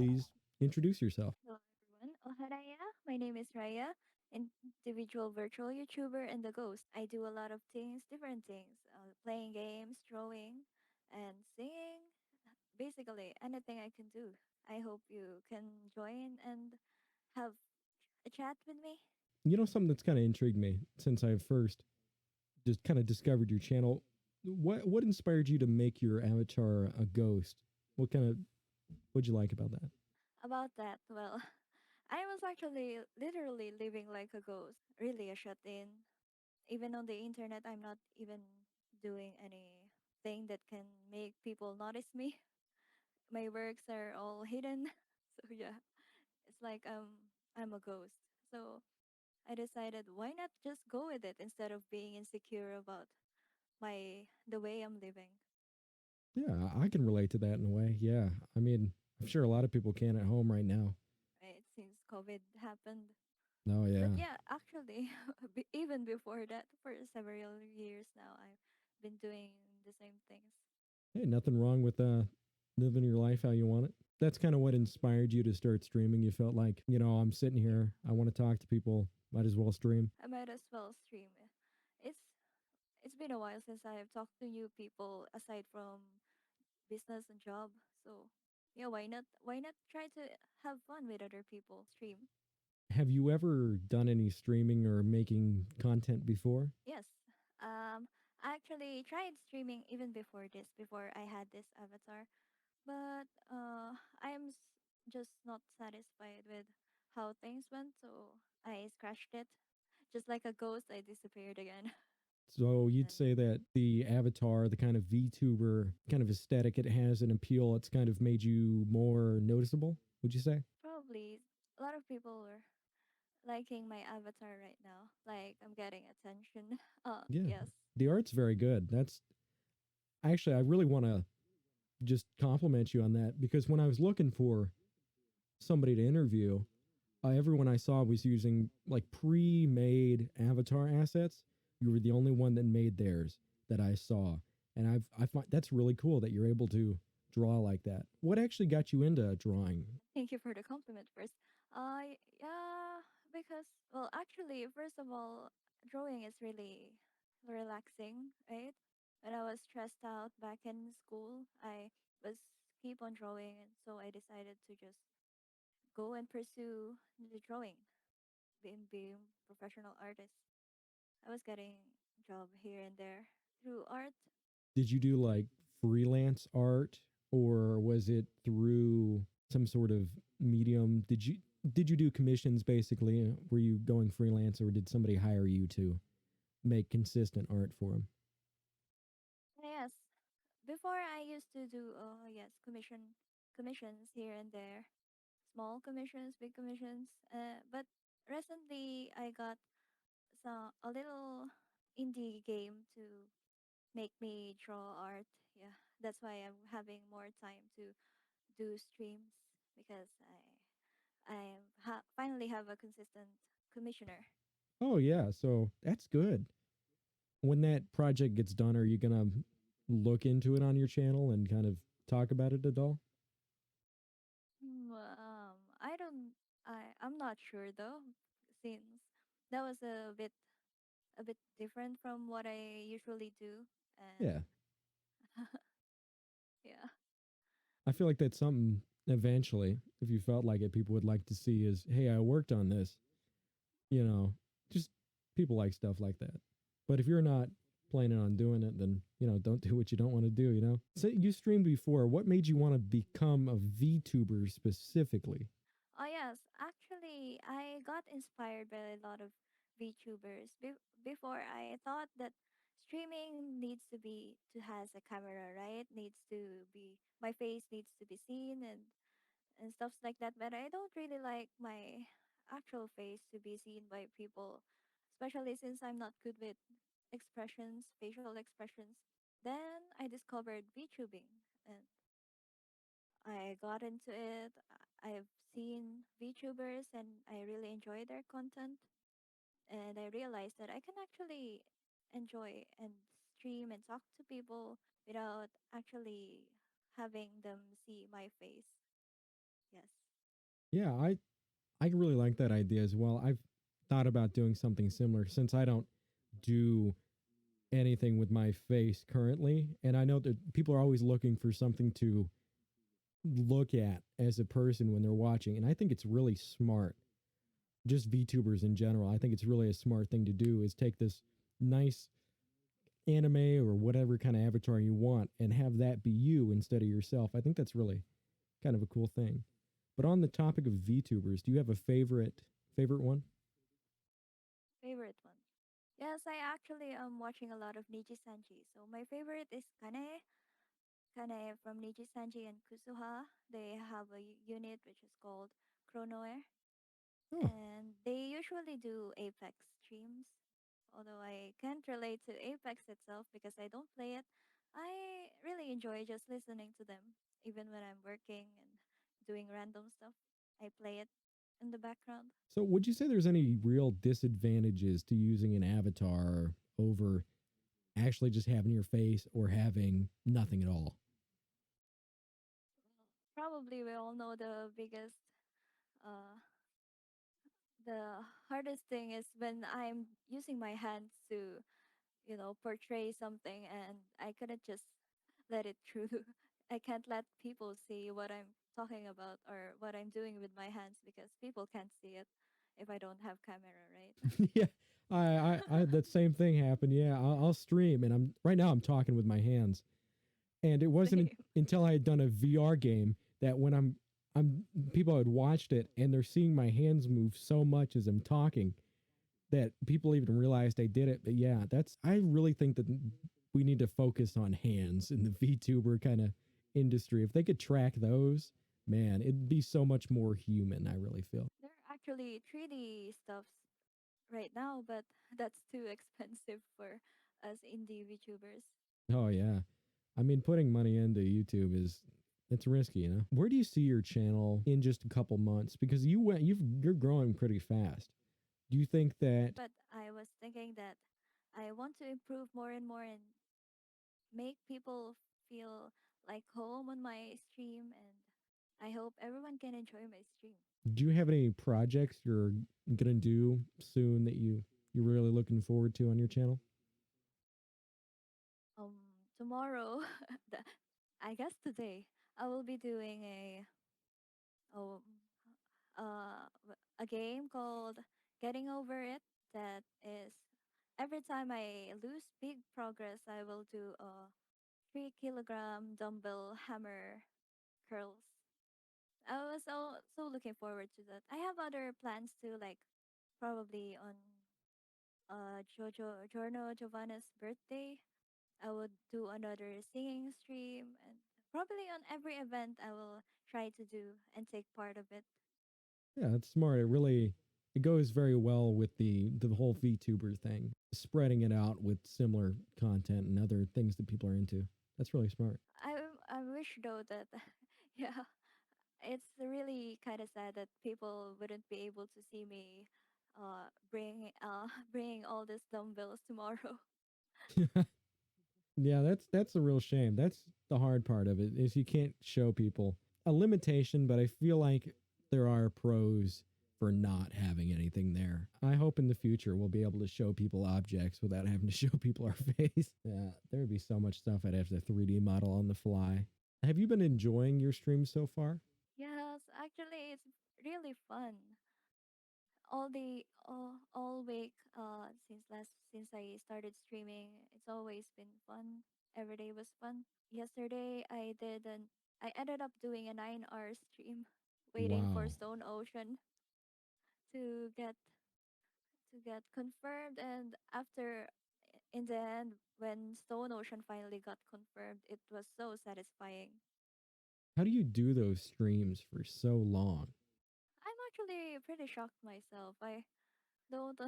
please introduce yourself? Hello, everyone. Raiah. My name is Raiah, individual virtual YouTuber and the ghost. I do a lot of things, different things, playing games, drawing, and singing. Basically, anything I can do. I hope you can join and have a chat with me. You know, something that's kind of intrigued me since I first just kind of discovered your channel. What inspired you to make your avatar a ghost? What'd you like about that? About that, well, I was actually literally living like a ghost, really a shut in. Even on the internet, I'm not even doing anything that can make people notice me. My works are all hidden. So yeah, it's like I'm a ghost. So I decided why not just go with it instead of being insecure about my the way I'm living. Yeah, I can relate to that in a way. Yeah, I mean, I'm sure a lot of people can at home right now. Right, since COVID happened. Oh But yeah. yeah, actually, even before that, for several years now, I've been doing the same things. Hey, nothing wrong with living your life how you want it. That's kind of what inspired you to start streaming. You felt like, I'm sitting Yeah, here, I want to talk to people, might as well stream. I might as well stream. It's it's been a while since I have talked to new people aside from business and job. So yeah, why not? Why not try to have fun with other people? Stream. Have you ever done any streaming or making content before? Yes. I actually tried streaming even before this, before I had this avatar. But just not satisfied with how things went, so I scratched it. Just like a ghost, I disappeared again. So And you'd then say that the avatar, the kind of VTuber kind of aesthetic it has, an appeal, it's kind of made you more noticeable, would you say? probably a lot of people were liking my avatar right now. Like I'm getting attention. Yeah. Yes. The art's very good. That's actually, I really want to just compliment you on that because when I was looking for somebody to interview, everyone I saw was using like pre-made avatar assets. You were the only one that made theirs that I saw, and I find that's really cool that you're able to draw like that. What actually got you into drawing? Thank you for the compliment first. Yeah, because well, actually, first of all, drawing is really relaxing, right? When I was stressed out back in school, I was keep on drawing, and so I decided to just go and pursue the drawing, being professional artist. I was getting job here and there through art. Did you do like freelance art, or was it through some sort of medium? Did you do commissions basically? Were you going freelance, or did somebody hire you to make consistent art for them? Yes, before I used to do yes commissions here and there, small commissions, big commissions. But recently I got a little indie game to make me draw art. Yeah, that's why I'm having more time to do streams because finally have a consistent commissioner. Oh yeah, so that's good. When that project gets done, are you gonna look into it on your channel and kind of talk about it at all? I don't. I'm not sure though, since that was a bit different from what I usually do, and Yeah, yeah. I feel like that's something eventually, if you felt like it, people would like to see is, hey, I worked on this. You know, just people like stuff like that. But if you're not planning on doing it, then don't do what you don't want to do. So you streamed before. What made you want to become a VTuber specifically? Oh yes, actually, I got inspired by a lot of VTubers. Before, I thought that streaming needs to has a camera, right? Needs to be my face needs to be seen and stuff like that. But I don't really like my actual face to be seen by people, especially since I'm not good with expressions, facial expressions. Then I discovered VTubing and I got into it. I've seen VTubers and I really enjoy their content. And I realized that I can actually enjoy and stream and talk to people without actually having them see my face. Yes. Yeah, I really like that idea as well. I've thought about doing something similar since I don't do anything with my face currently, and I know that people are always looking for something to look at as a person when they're watching, and I think it's really smart. Just VTubers in general, I think it's really a smart thing to do is take this nice anime or whatever kind of avatar you want and have that be you instead of yourself. I think that's really kind of a cool thing. But on the topic of VTubers, do you have a favorite one? Favorite one. Yes, I actually am watching a lot of Niji Sanji. So my favorite is Kane from Niji Sanji and Kusuha. They have a unit which is called Chronoair, Oh, and they usually do Apex streams. Although I can't relate to Apex itself because I don't play it, I really enjoy just listening to them. Even when I'm working and doing random stuff, I play it in the background. so would you say there's any real disadvantages to using an avatar over actually just having your face or having nothing at all? Probably we all know uh, the hardest thing is when I'm using my hands to, portray something and I couldn't just let it through. I can't let people see what I'm talking about or what I'm doing with my hands because people can't see it if I don't have camera, right? Yeah, I that same thing happened. Yeah, I'll stream, and I'm right now I'm talking with my hands, and it wasn't Same. until I had done a VR game that when I'm people had watched it and they're seeing my hands move so much as I'm talking that people even realized I did it. But yeah, that's I really think that we need to focus on hands in the VTuber kind of industry. If they could track those, man, it'd be so much more human. I really feel. There are actually 3D stuffs right now, but that's too expensive for us indie VTubers. Oh yeah, I mean, putting money into YouTube is it's risky, you know. Where do you see your channel in just a couple months? Because you're growing pretty fast. Do you think that But I was thinking that I want to improve more and more and make people feel like home on my stream, and I hope everyone can enjoy my stream. do you have any projects you're gonna do soon that you're really looking forward to on your channel? Um, Tomorrow, the, I guess today, I will be doing um, a game called Getting Over It. That is, every time I lose big progress, I will do a 3 kilogram dumbbell hammer curls. I was so looking forward to that. I have other plans too, like probably on Giorno Giovanna's birthday. I would do another singing stream, and probably on every event I will try to do and take part of it. Yeah, that's smart. It goes very well with the whole VTuber thing, spreading it out with similar content and other things that people are into. That's really smart. I wish though that yeah, it's really kind of sad that people wouldn't be able to see me bring bringing all these dumbbells tomorrow. Yeah, that's a real shame. That's the hard part of it is you can't show people a limitation, but I feel like there are pros for not having anything there. I hope in the future we'll be able to show people objects without having to show people our face. Yeah, there'd be so much stuff I'd have to 3D model on the fly. Have you been enjoying your stream so far? Yes, actually it's really fun. All week since I started streaming, it's always been fun. Every day was fun. Yesterday I ended up doing a 9 hour stream waiting for Wow. Stone Ocean to get confirmed, and after in the end when Stone Ocean finally got confirmed, it was so satisfying. How do you do those streams for so long? I'm actually pretty shocked myself. I don't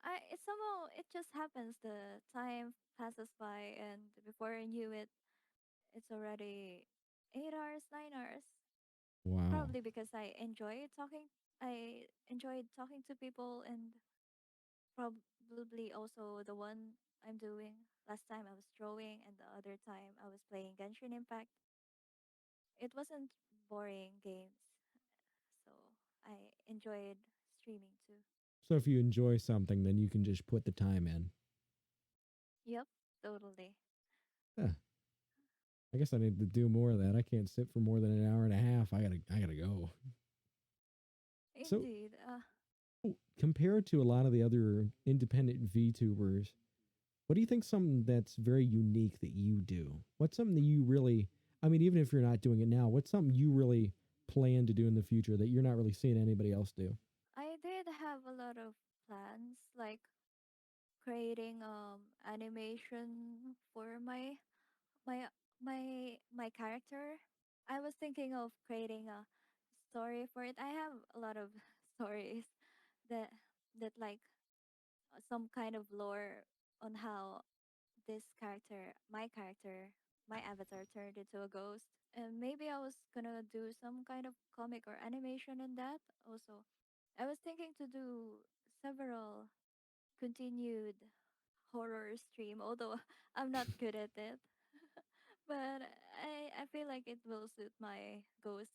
I it somehow it just happens. The time passes by, and before I knew it, it's already 8 hours, 9 hours. Wow. Probably because I enjoy talking. I enjoyed talking to people, and probably also the one I'm doing. Last time I was drawing, and the other time I was playing Genshin Impact. it wasn't boring games, so I enjoyed streaming too. So if you enjoy something, then you can just put the time in. Yep, totally. Yeah, I guess I need to do more of that. I can't sit for more than an hour and a half. I gotta go. So Indeed. compared to a lot of the other independent VTubers, what do you think something that's very unique that you do? What's something that you really, I mean, even if you're not doing it now, what's something you really plan to do in the future that you're not really seeing anybody else do? I did have a lot of plans, like creating animation for my my character. I was thinking of creating a story for it. I have a lot of stories that like some kind of lore on how this character, my avatar turned into a ghost. And maybe I was gonna do some kind of comic or animation on that also. I was thinking to do several continued horror stream, although I'm not good at it. But I feel like it will suit my ghost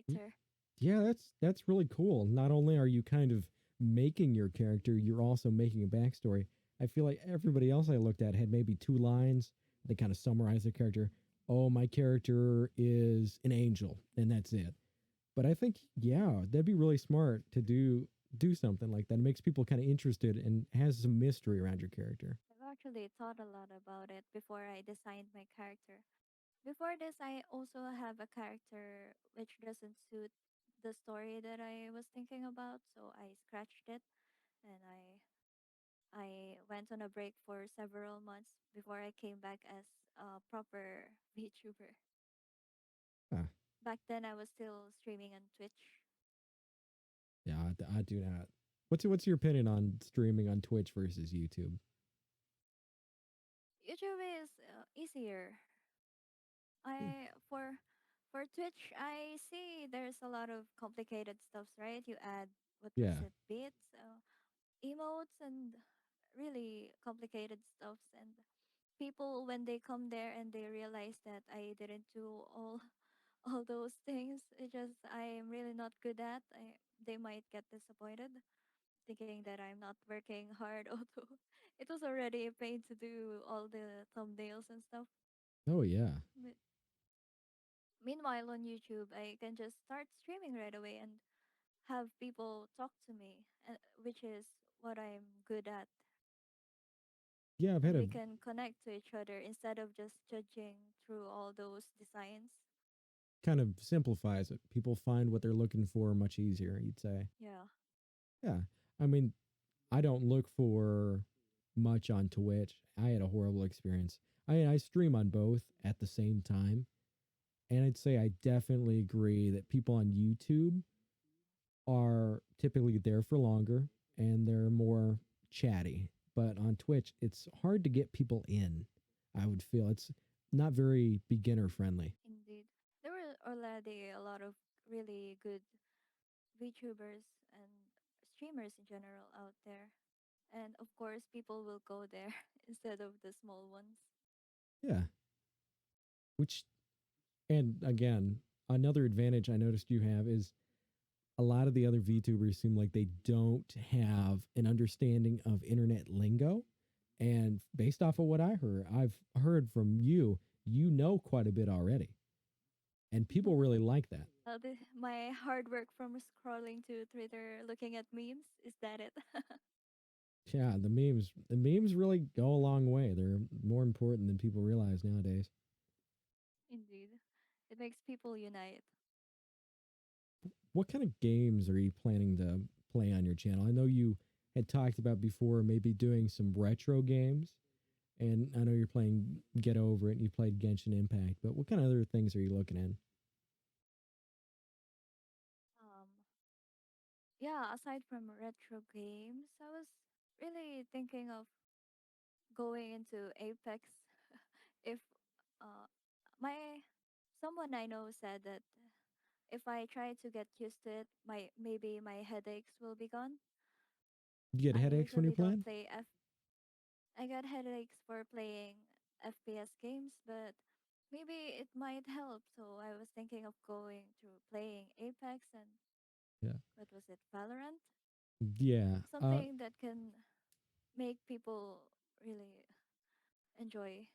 Y- character. Yeah, that's really cool. Not only are you kind of making your character, you're also making a backstory. I feel like everybody else I looked at had maybe two lines. They kind of summarize their character. Oh, my character is an angel, and that's it. But I think, yeah, that'd be really smart to do something like that. It makes people kind of interested and has some mystery around your character. I've actually thought a lot about it before I designed my character. Before this, I also have a character which doesn't suit the story that I was thinking about, so I scratched it and I went on a break for several months before I came back as a proper VTuber. Ah, Back then, I was still streaming on Twitch. yeah, I do not. What's your opinion on streaming on Twitch versus YouTube? YouTube is easier. Hmm. I for Twitch, I see there's a lot of complicated stuffs, right? You add what was Yeah. it, bits, emotes, and really complicated stuffs. And people, when they come there and they realize that I didn't do all all those things, it just I am really not good at. They might get disappointed, thinking that I'm not working hard. Although it was already a pain to do all the thumbnails and stuff. Oh yeah. But meanwhile, on YouTube, I can just start streaming right away and have people talk to me, which is what I'm good at. Yeah, I've had And a we can connect to each other instead of just judging through all those designs. kind of simplifies it. People find what they're looking for much easier, you'd say. Yeah. Yeah. I mean, I don't look for much on Twitch. I had a horrible experience. I stream on both at the same time. And I'd say I definitely agree that people on YouTube are typically there for longer and they're more chatty. But on Twitch, it's hard to get people in. I would feel it's not very beginner friendly. Indeed. There were already a lot of really good VTubers and streamers in general out there. And of course, people will go there instead of the small ones. Yeah. Which, and again, another advantage I noticed you have is a lot of the other VTubers seem like they don't have an understanding of internet lingo. And based off of what I've heard from you, you know quite a bit already. And people really like that. My hard work from scrolling to Twitter looking at memes, is that it? Yeah, the memes really go a long way. They're more important than people realize nowadays. Indeed. It makes people unite. What kind of games are you planning to play on your channel? I know you had talked about before maybe doing some retro games, and I know you're playing Get Over It and you played Genshin Impact, but what kind of other things are you looking at? Um, yeah, aside from retro games, I was really thinking of going into Apex. If uh, my someone I know said that if I try to get used to it, maybe my headaches will be gone. You get I headaches when you're usually don't playing? play. I got headaches for playing FPS games, but maybe it might help. So I was thinking of going to playing Apex and Yeah. what was it, Valorant? Yeah. Something that can make people really enjoy.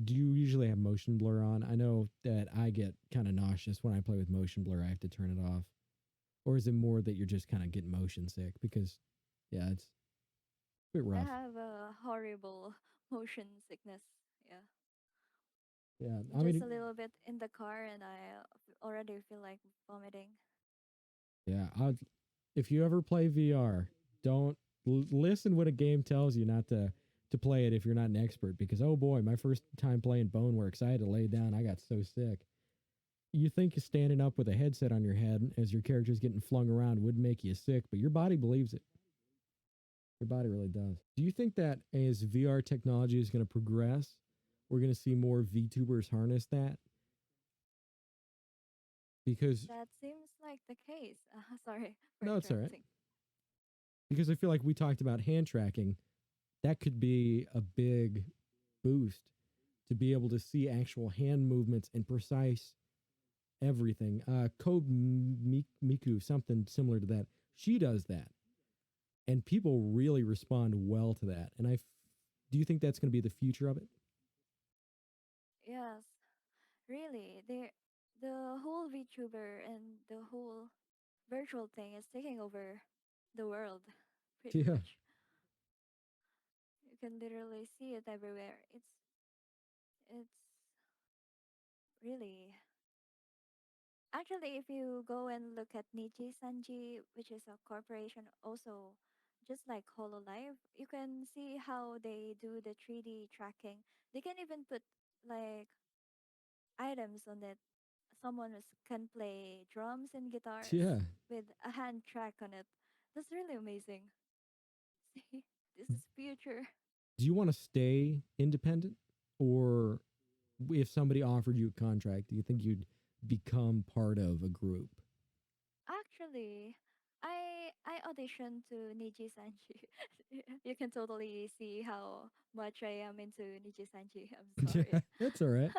Do you usually have motion blur on? I know that I get kind of nauseous when I play with motion blur. I have to turn it off. Or is it more that you're just kind of getting motion sick? Because, yeah, it's a bit I rough. have a horrible motion sickness. Yeah. Yeah. I Just mean, a little bit in the car and I already feel like vomiting. yeah. If you ever play VR, don't listen when a game tells you not to play it if you're not an expert. Because, oh boy, my first time playing Boneworks, I had to lay down. I got so sick. You think standing up with a headset on your head as your character's getting flung around would make you sick, but your body believes it. Your body really does. Do you think that as VR technology is going to progress, we're going to see more VTubers harness that? Because That seems like the case. Sorry for no, it's all right. interrupting. Because I feel like we talked about hand tracking. That could be a big boost to be able to see actual hand movements and precise everything. Code Miku, something similar to that. She does that, and people really respond well to that. And do you think that's going to be the future of it? Yes, really. The whole VTuber and the whole virtual thing is taking over the world pretty Yeah. much. You can literally see it everywhere. It's really actually if you go and look at Niji Sanji, which is a corporation also just like Hololive, you can see how they do the 3D tracking. They can even put like items on it. Can play drums and guitars Yeah. with a hand track on it. That's really amazing. See, this is future. Do you want to stay independent, or if somebody offered you a contract, do you think you'd become part of a group? Actually, I auditioned to Niji Sanji. You can totally see how much I am into Niji Sanji. I'm sorry. That's all right.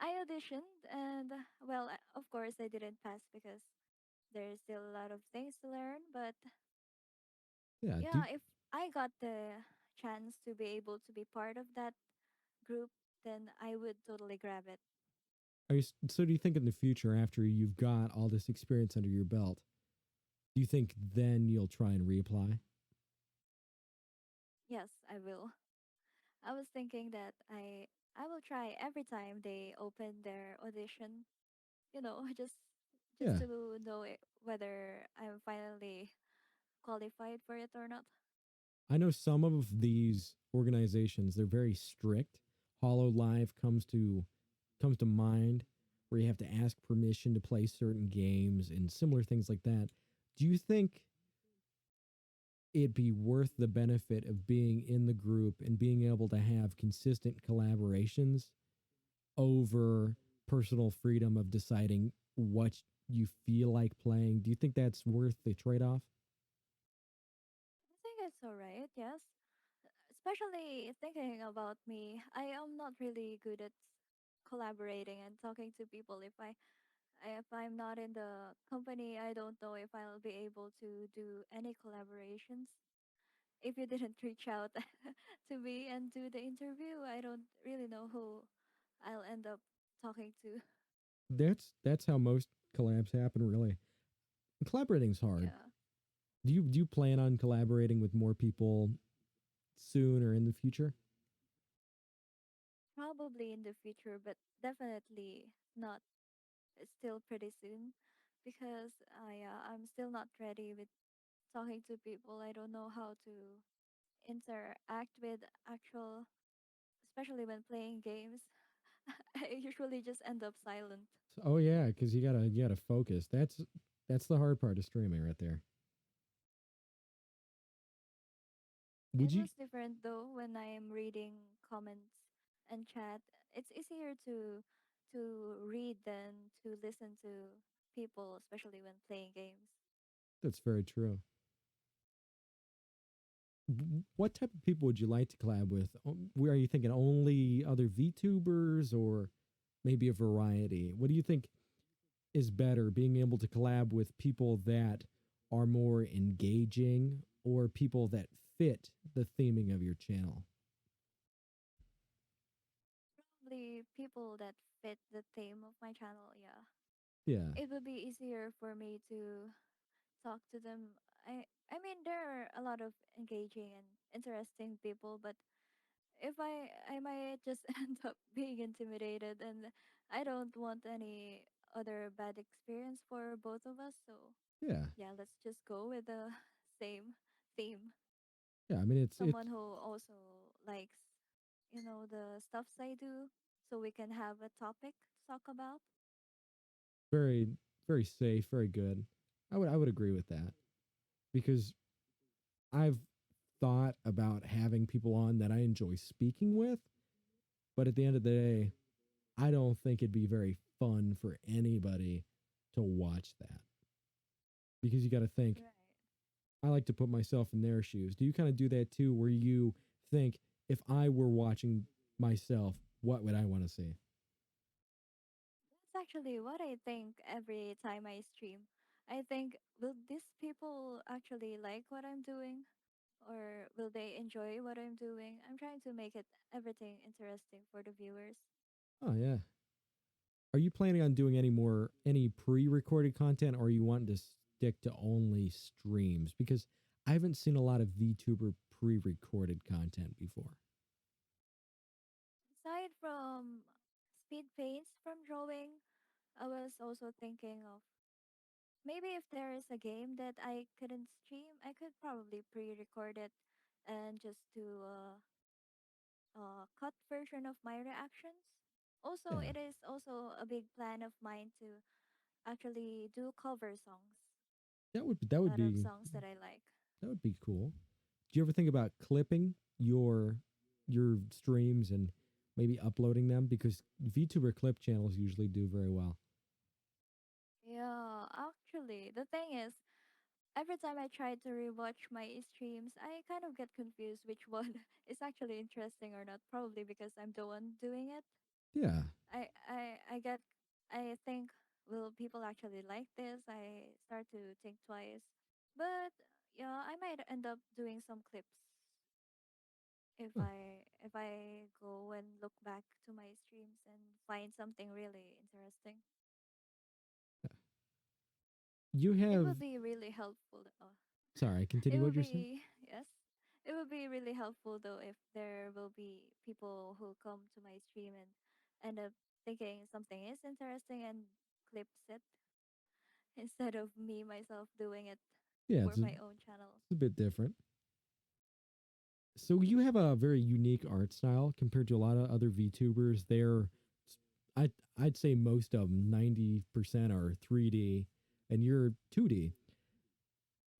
I auditioned and well, of course I didn't pass because there's still a lot of things to learn, but Yeah. yeah, if I got the chance to be able to be part of that group, then I would totally grab it. So do you think in the future, after you've got all this experience under your belt, do you think then you'll try and reapply? Yes, I will. I was thinking that I will try every time they open their audition, just Yeah. to know whether I'm finally qualified for it or not. I know some of these organizations, they're very strict. Hollow Live comes to mind, where you have to ask permission to play certain games and similar things like that. Do you think it'd be worth the benefit of being in the group and being able to have consistent collaborations over personal freedom of deciding what you feel like playing? Do you think that's worth the trade-off? I think it's all right, yes. Especially thinking about me, I am not really good at collaborating and talking to people. If I'm not in the company, I don't know if I'll be able to do any collaborations. If you didn't reach out to me and do the interview, I don't really know who I'll end up talking to. That's how most collabs happen, really. Collaborating's hard. Yeah, Do you plan on collaborating with more people soon or in the future? probably in the future, but definitely not. It's still pretty soon because I'm still not ready with talking to people. I don't know how to interact with actual, especially when playing games. I usually just end up silent. Oh yeah, because you gotta focus. That's the hard part of streaming right there. It Would you? was different though when I am reading comments and chat. It's easier to read than to listen to people, especially when playing games. That's very true. What type of people would you like to collab with? Where are you thinking only other VTubers or maybe a variety? What do you think is better, being able to collab with people that are more engaging or people that fit the theming of your channel? Probably people that fit the theme of my channel, yeah. Yeah, It would be easier for me to talk to them. I mean there are a lot of engaging and interesting people, but if I might just end up being intimidated, and I don't want any other bad experience for both of us. So yeah, yeah, let's just go with the same theme. yeah. I mean, it's Someone who also likes, the stuffs I do, so we can have a topic to talk about. very very safe, very good. I would agree with that because I've thought about having people on that I enjoy speaking with, but at the end of the day, I don't think it'd be very fun for anybody to watch that because you got to think, Right. I like to put myself in their shoes. Do you kind of do that too, where you think, if I were watching myself, what would I want to see? That's actually what I think every time I stream. I think, will these people actually like what I'm doing? Or will they enjoy what I'm doing? I'm trying to make it everything interesting for the viewers. Oh yeah. Are you planning on doing any pre-recorded content, or are you wanting to stick to only streams? Because I haven't seen a lot of VTuber pre-recorded content before. Aside from speed paints from drawing, I was also thinking of maybe if there is a game that I couldn't stream, I could probably pre-record it and just do a cut version of my reactions. Also, Yeah, it is also a big plan of mine to actually do cover songs. that would that A would lot of be songs that I like. that would be cool. Do you ever think about clipping your streams and maybe uploading them? Because VTuber clip channels usually do very well. Yeah, actually, the thing is, every time I try to rewatch my streams, I kind of get confused which one is actually interesting or not. Probably because I'm the one doing it. Yeah, I get, I think, will people actually like this? I start to think twice. But yeah, I might end up doing some clips huh, if I go and look back to my streams and find something really interesting. yeah. You It have would be really helpful. sorry, It continue what would you're saying. be, yes. It would be really helpful though if there will be people who come to my stream and end up thinking something is interesting and clips it instead of me myself doing it Yeah, for my own channel. it's a bit different. So you have a very unique art style compared to a lot of other VTubers. I'd say most of them, 90% are 3D, and you're 2D.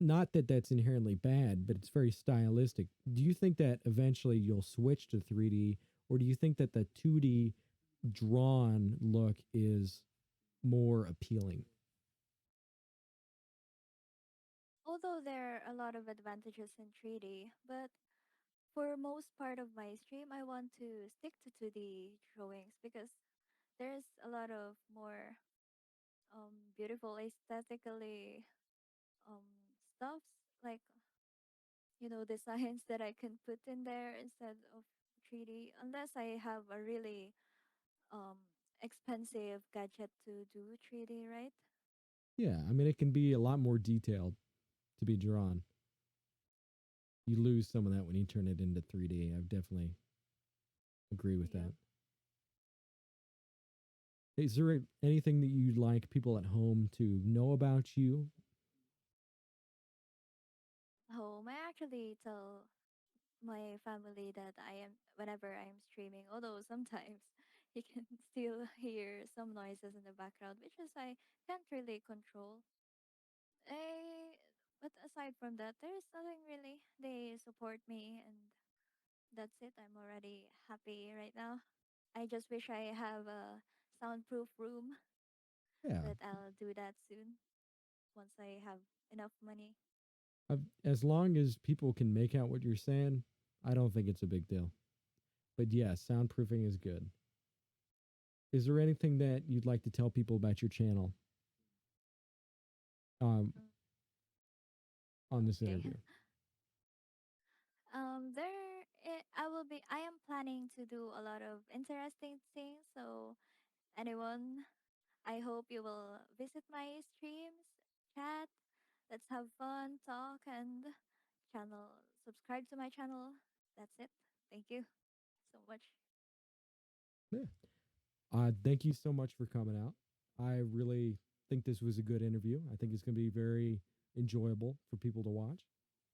Not that that's inherently bad, but it's very stylistic. Do you think that eventually you'll switch to 3D, or do you think that the 2D drawn look is more appealing? Although there are a lot of advantages in 3D, but for most part of my stream, I want to stick to 2D drawings because there's a lot of more beautiful aesthetically um stuffs like designs that I can put in there instead of 3D, unless I have a really um expensive gadget to do 3D, right? Yeah, I mean, it can be a lot more detailed to be drawn. You lose some of that when you turn it into 3D. I definitely agree with Yep. that. Is there anything that you'd like people at home to know about you? Home, I actually tell my family that I am whenever I am streaming, although sometimes you can still hear some noises in the background, which is I can't really control. I, but aside from that, there's nothing really. They support me, and that's it. I'm already happy right now. I just wish I have a soundproof room, Yeah, but I'll do that soon once I have enough money. As long as people can make out what you're saying, I don't think it's a big deal. But yes, soundproofing is good. Is there anything that you'd like to tell people about your channel um, Mm, on this okay. interview? I am planning to do a lot of interesting things. So anyone, I hope you will visit my streams, chat. Let's have fun, talk, and channel. Subscribe to my channel. That's it. Thank you so much. Yeah. Thank you so much for coming out. I really think this was a good interview. I think it's going to be very enjoyable for people to watch.